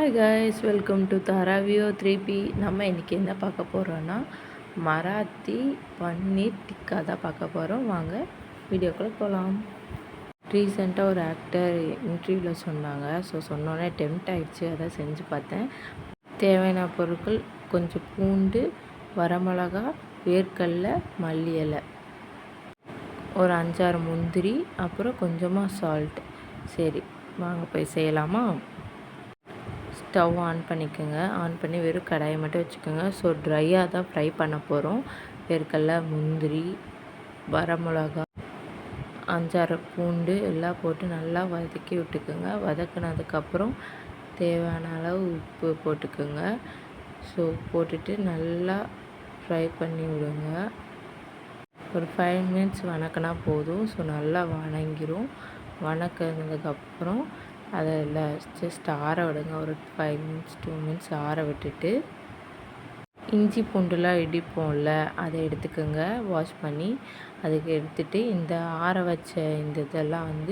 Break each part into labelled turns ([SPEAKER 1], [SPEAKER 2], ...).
[SPEAKER 1] Hi guys, welcome to தாராவியோ 3P. நம்ம இன்றைக்கி என்ன பார்க்க போகிறோன்னா மராத்தி பன்னீர் டிக்கா தான் பார்க்க போகிறோம். வாங்க வீடியோக்குள்ளே போகலாம். ரீசெண்டாக ஒரு ஆக்டர் இன்டர்வியூவில் சொன்னாங்க. சொன்னோன்னே டெம்ட் ஆகிடுச்சு, அதை செஞ்சு பார்த்தேன். தேவையான பொருட்கள் கொஞ்சம் பூண்டு, வரமிளகா, வேர்க்கடலை, மல்லி இலை, ஒரு 5-6 முந்திரி, அப்புறம் கொஞ்சமாக சால்ட். சரி வாங்க போய் செய்யலாமா? ஸ்டவ் ஆன் பண்ணிக்கோங்க. ஆன் பண்ணி வெறும் கடாயை மட்டும் வச்சுக்கோங்க. ட்ரையாக தான் ஃப்ரை பண்ண போகிறோம். வேர்க்கடலை, முந்திரி, வரமிளகா, 5-6 பூண்டு எல்லாம் போட்டு நல்லா வதக்கி விட்டுக்குங்க. வதக்கினதுக்கப்புறம் தேவையான அளவு உப்பு போட்டுக்குங்க. போட்டுட்டு நல்லா ஃப்ரை பண்ணி விடுங்க. ஒரு 5 மினிட்ஸ் வதக்கினா போதும். நல்லா வணங்கிரும். வதக்கினதுக்கப்புறம் அதில் ஜஸ்ட் ஆற விடுங்க. ஒரு 5 மினிட்ஸ் 2 மினிட்ஸ் ஆற விட்டுட்டு இஞ்சி பூண்டுலாம் இடிப்போம்ல, அதை எடுத்துக்கோங்க. வாஷ் பண்ணி அதுக்கு எடுத்துகிட்டு இந்த ஆற வச்ச இந்த இதெல்லாம்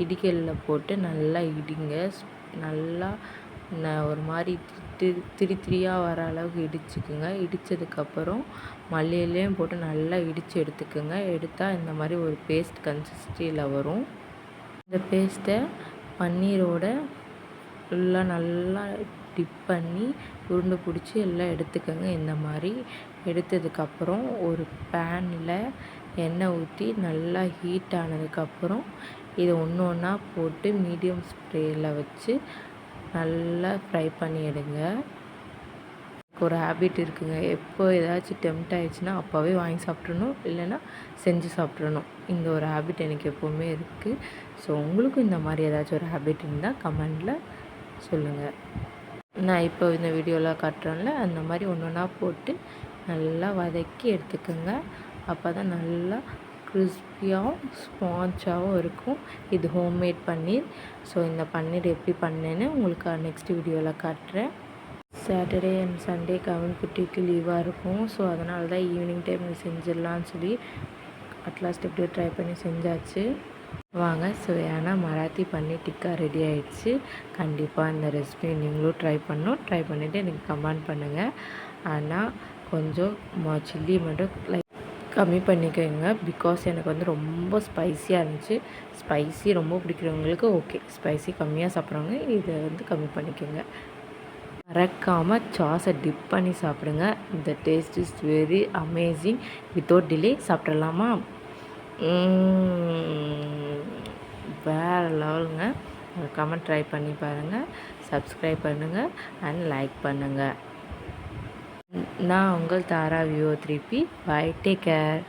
[SPEAKER 1] இடிக்கல்லில் போட்டு நல்லா இடிங்க. நல்லா ஒரு மாதிரி திரியாக வர அளவுக்கு இடிச்சுக்குங்க. இடித்ததுக்கப்புறம் மல்லியிலையும் போட்டு நல்லா இடித்து எடுத்துக்கோங்க. எடுத்தால் இந்த மாதிரி ஒரு பேஸ்ட் கன்சிஸ்டன்சியில் வரும். இந்த பேஸ்ட்டை பன்னீரோட ஃபுல்லாக நல்லா டிப் பண்ணி உருண்டை பிடிச்சி எல்லாம் எடுத்துக்கோங்க. இந்த மாதிரி எடுத்ததுக்கப்புறம் ஒரு பேனில் எண்ணெய் ஊற்றி நல்லா ஹீட் ஆனதுக்கப்புறம் இதை ஒன்று ஒன்றா போட்டு மீடியம் ஸ்ப்ரேயில் வச்சு நல்லா ஃப்ரை பண்ணி எடுங்க. ஒரு ஹேபிட் இருக்குங்க, எப்போ ஏதாச்சும் டெம்ட் ஆகிடுச்சுன்னா அப்போவே வாங்கி சாப்பிட்றணும், இல்லைன்னா செஞ்சு சாப்பிட்றணும். இந்த ஒரு ஹேபிட் எனக்கு எப்போவுமே இருக்குது. உங்களுக்கும் இந்த மாதிரி ஏதாச்சும் ஒரு ஹேபிட் இருந்தால் கமெண்டில் சொல்லுங்கள். நான் இப்போ இந்த வீடியோவில் காட்டுறேன்ல, அந்த மாதிரி ஒன்று ஒன்றா போட்டு நல்லா வதக்கி எடுத்துக்கோங்க. அப்போ தான் நல்லா கிறிஸ்பியாகவும் ஸ்பான்ச்சாகவும் இருக்கும். இது ஹோம்மேட் பன்னீர். இந்த பன்னீர் எப்படி பண்ணேன்னு உங்களுக்கு நெக்ஸ்ட் வீடியோவில் காட்டுறேன். சாட்டர்டே அண்ட் சண்டே கவன் குட்டிக்கு லீவாக இருக்கும். அதனால தான் ஈவினிங் டைம் செஞ்சிடலான்னு சொல்லி அட்லாஸ்ட் எப்படியோ ட்ரை பண்ணி செஞ்சாச்சு. வாங்க, சுவையான மராத்தி பன்னீர் டிக்கா ரெடி ஆகிடுச்சு. கண்டிப்பாக இந்த ரெசிபி நீங்களும் ட்ரை பண்ணிவிட்டு எனக்கு கமெண்ட் பண்ணுங்கள். ஆனால் கொஞ்சம் சில்லி மட்டும் கம்மி பண்ணிக்கோங்க. பிகாஸ் எனக்கு ரொம்ப ஸ்பைஸியாக இருந்துச்சு. ஸ்பைசி ரொம்ப பிடிக்கிறவங்களுக்கு ஓகே, ஸ்பைசி கம்மியாக சாப்பிட்றவங்க இதை கம்மி பண்ணிக்கோங்க. மறக்காமல் சாஸை டிப் பண்ணி சாப்பிடுங்க. இந்த taste is very amazing. Without delay சாப்பிட்றலாமா? வேறு லெவலுங்க. கமெண்ட் ட்ரை பண்ணி பாருங்கள், சப்ஸ்கிரைப் பண்ணுங்கள் அண்ட் லைக் பண்ணுங்கள். நான் உங்கள் தாராவியோ 3P. By, take care.